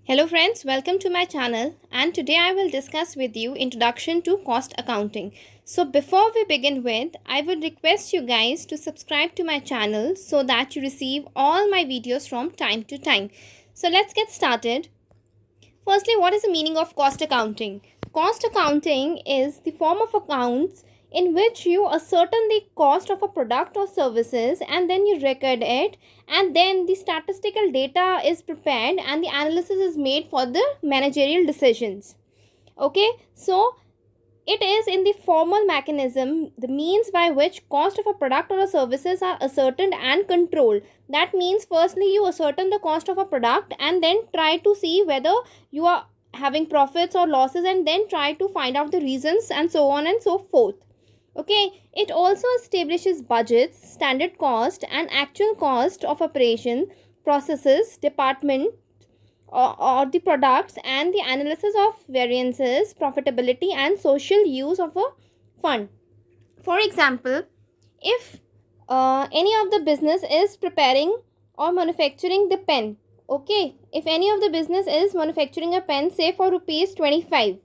Hello friends, welcome to my channel, and today I will discuss with you introduction to cost accounting. So before we begin with, I would request you guys to subscribe to my channel so that you receive all my videos from time to time. So let's get started. Firstly, what is the meaning of cost accounting? Cost accounting is the form of accounts in which you ascertain the cost of a product or services and then you record it, and then the statistical data is prepared and the analysis is made for the managerial decisions. Okay, so it is in the formal mechanism, the means by which cost of a product or a services are ascertained and controlled. That means firstly you ascertain the cost of a product and then try to see whether you are having profits or losses, and then try to find out the reasons and so on and so forth. Okay, it also establishes budgets, standard cost and actual cost of operation, processes, department or the products, and the analysis of variances, profitability and social use of a fund. For example, if any of the business is preparing or manufacturing the pen, okay, if any of the business is manufacturing a pen, say for rupees 25,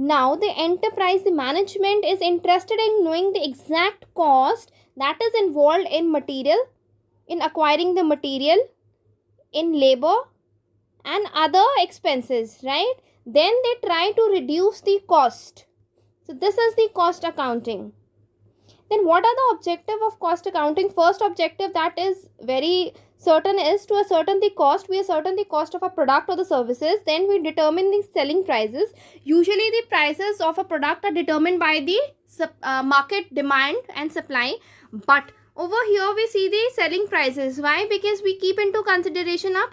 now the enterprise, the management is interested in knowing the exact cost that is involved in material, in acquiring the material, in labor and other expenses, right? Then they try to reduce the cost. So this is the cost accounting. Then what are the objective of cost accounting? First objective that is very certain is to ascertain the cost. We ascertain the cost of a product or the services. Then we determine the selling prices. Usually the prices of a product are determined by the market demand and supply. But over here we see the selling prices. Why? Because we keep into consideration our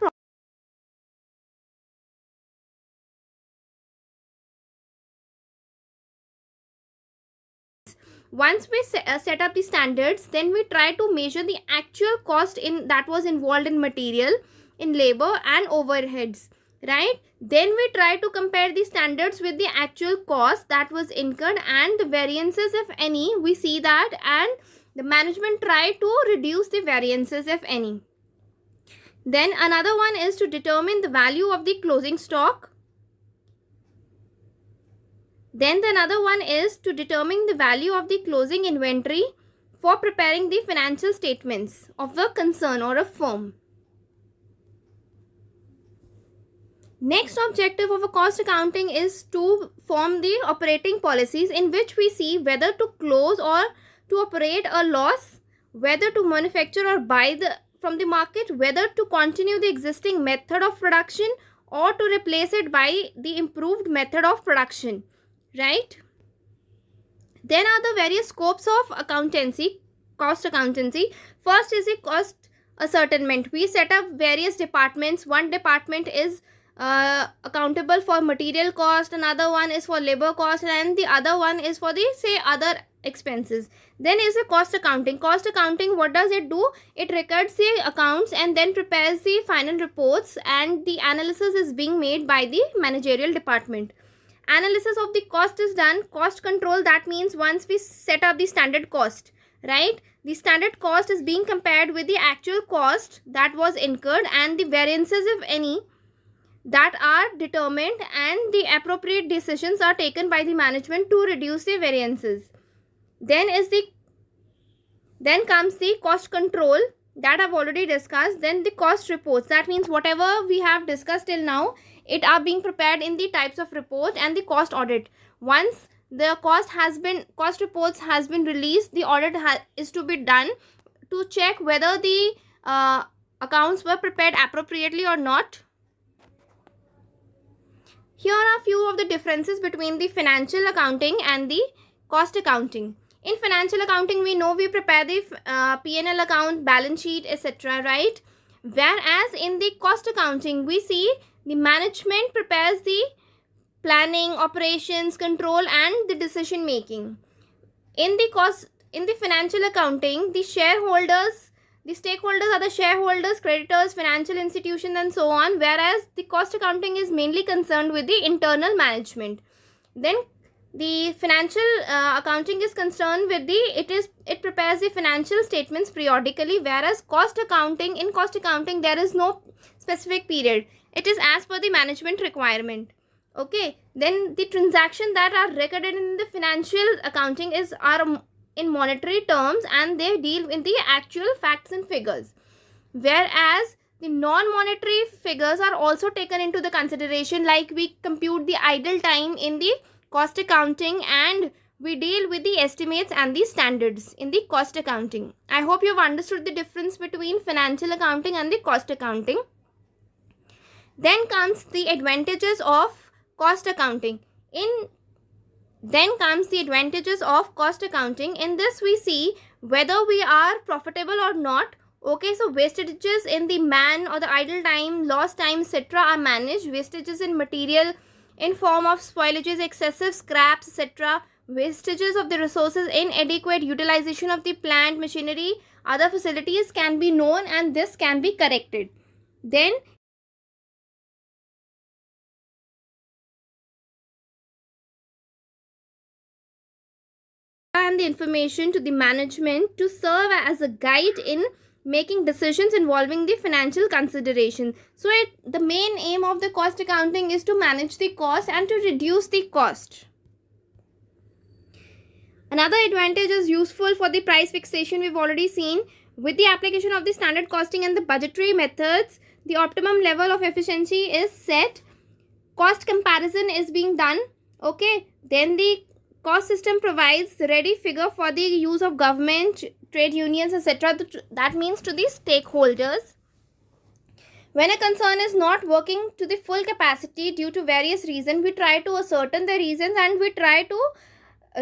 once we set up the standards, then we try to measure the actual cost in that was involved in material, in labor and overheads, right? Then we try to compare the standards with the actual cost that was incurred and the variances, if any, we see that, and the management try to reduce the variances, if any. Then another one is to determine the value of the closing stock. Then the another one is to determine the value of the closing inventory for preparing the financial statements of a concern or a firm. Next objective of a cost accounting is to form the operating policies in which we see whether to close or to operate a loss, whether to manufacture or buy from the market, whether to continue the existing method of production or to replace it by the improved method of production, right? Then are the various scopes of accountancy, cost accountancy. First is the cost ascertainment. We set up various departments. One department is accountable for material cost, another one is for labor cost, and the other one is for the say other expenses. Then is the cost accounting. Cost accounting, what does it do? It records the accounts and then prepares the final reports, and the analysis is being made by the managerial department. Analysis of the cost is done. Cost control, that means once we set up the standard cost, right, the standard cost is being compared with the actual cost that was incurred, and the variances, if any, that are determined, and the appropriate decisions are taken by the management to reduce the variances. Then comes the cost control that I've already discussed. Then the cost reports, that means whatever we have discussed till now, it are being prepared in the types of report. And the cost audit, once the cost reports has been released, the audit is to be done to check whether the accounts were prepared appropriately or not. Here are a few of the differences between the financial accounting and the cost accounting. In financial accounting, we know we prepare the P&L account, balance sheet, etc., right? Whereas in the cost accounting, we see the management prepares the planning, operations, control and the decision making. In the financial accounting, the stakeholders are the shareholders, creditors, financial institutions and so on, whereas the cost accounting is mainly concerned with the internal management. Then the financial accounting is concerned with it prepares the financial statements periodically, whereas in cost accounting there is no specific period. it is as per the management requirement. Okay, then the transaction that are recorded in the financial accounting are in monetary terms, and they deal with the actual facts and figures, whereas the non-monetary figures are also taken into the consideration, like we compute the idle time in the cost accounting, and we deal with the estimates and the standards in the cost accounting. I hope you've understood the difference between financial accounting and the cost accounting. Then comes the advantages of cost accounting. Then comes the advantages of cost accounting. In this we see whether we are profitable or not. Okay, so wastages in the man or the idle time, lost time, etc. are managed. Wastages in material in form of spoilages, excessive scraps, etc. Wastages of the resources, inadequate utilization of the plant, machinery, other facilities can be known, and this can be corrected. Then and the information to the management to serve as a guide in making decisions involving the financial consideration. So the main aim of the cost accounting is to manage the cost and to reduce the cost. Another advantage is useful for the price fixation. We've already seen with the application of the standard costing and the budgetary methods, the optimum level of efficiency is set. Cost comparison is being done. Okay, then the cost system provides the ready figure for the use of government, trade unions, etc. That means to the stakeholders. When a concern is not working to the full capacity due to various reasons, we try to ascertain the reasons and we try to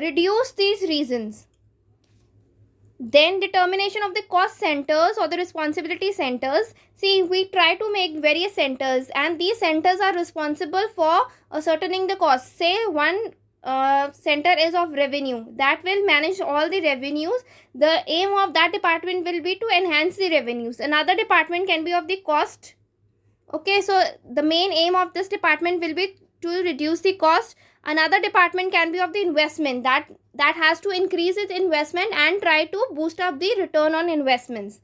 reduce these reasons. Then determination of the cost centers or the responsibility centers. See, we try to make various centers, and these centers are responsible for ascertaining the cost. Say one center is of revenue, that will manage all the revenues. The aim of that department will be to enhance the revenues. Another department can be of the cost. Okay, so the main aim of this department will be to reduce the cost. Another department can be of the investment, that has to increase its investment and try to boost up the return on investments.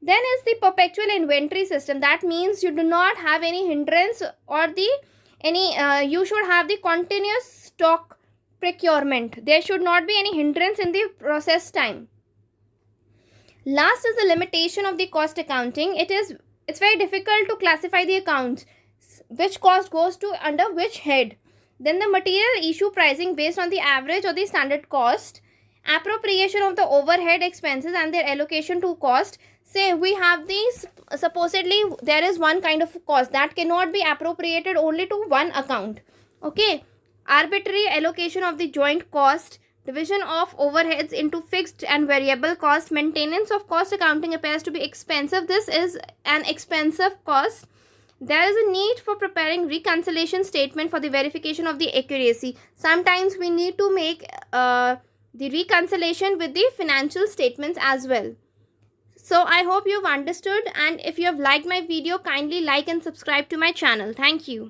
Then is the perpetual inventory system. That means you do not have any hindrance or you should have the continuous stock procurement. There should not be any hindrance in the process time. Last is the limitation of the cost accounting. It's very difficult to classify the accounts, which cost goes to under which head. Then the material issue pricing based on the average or the standard cost. Appropriation of the overhead expenses and their allocation to cost. Say we have these, supposedly there is one kind of cost that cannot be appropriated only to one account. Okay, arbitrary allocation of the joint cost. Division of overheads into fixed and variable cost. Maintenance of cost accounting appears to be expensive. This is an expensive cost. There is a need for preparing reconciliation statement for the verification of the accuracy. Sometimes we need to make the reconciliation with the financial statements as well. So I hope you've understood, and if you have liked my video, kindly like and subscribe to my channel. Thank you.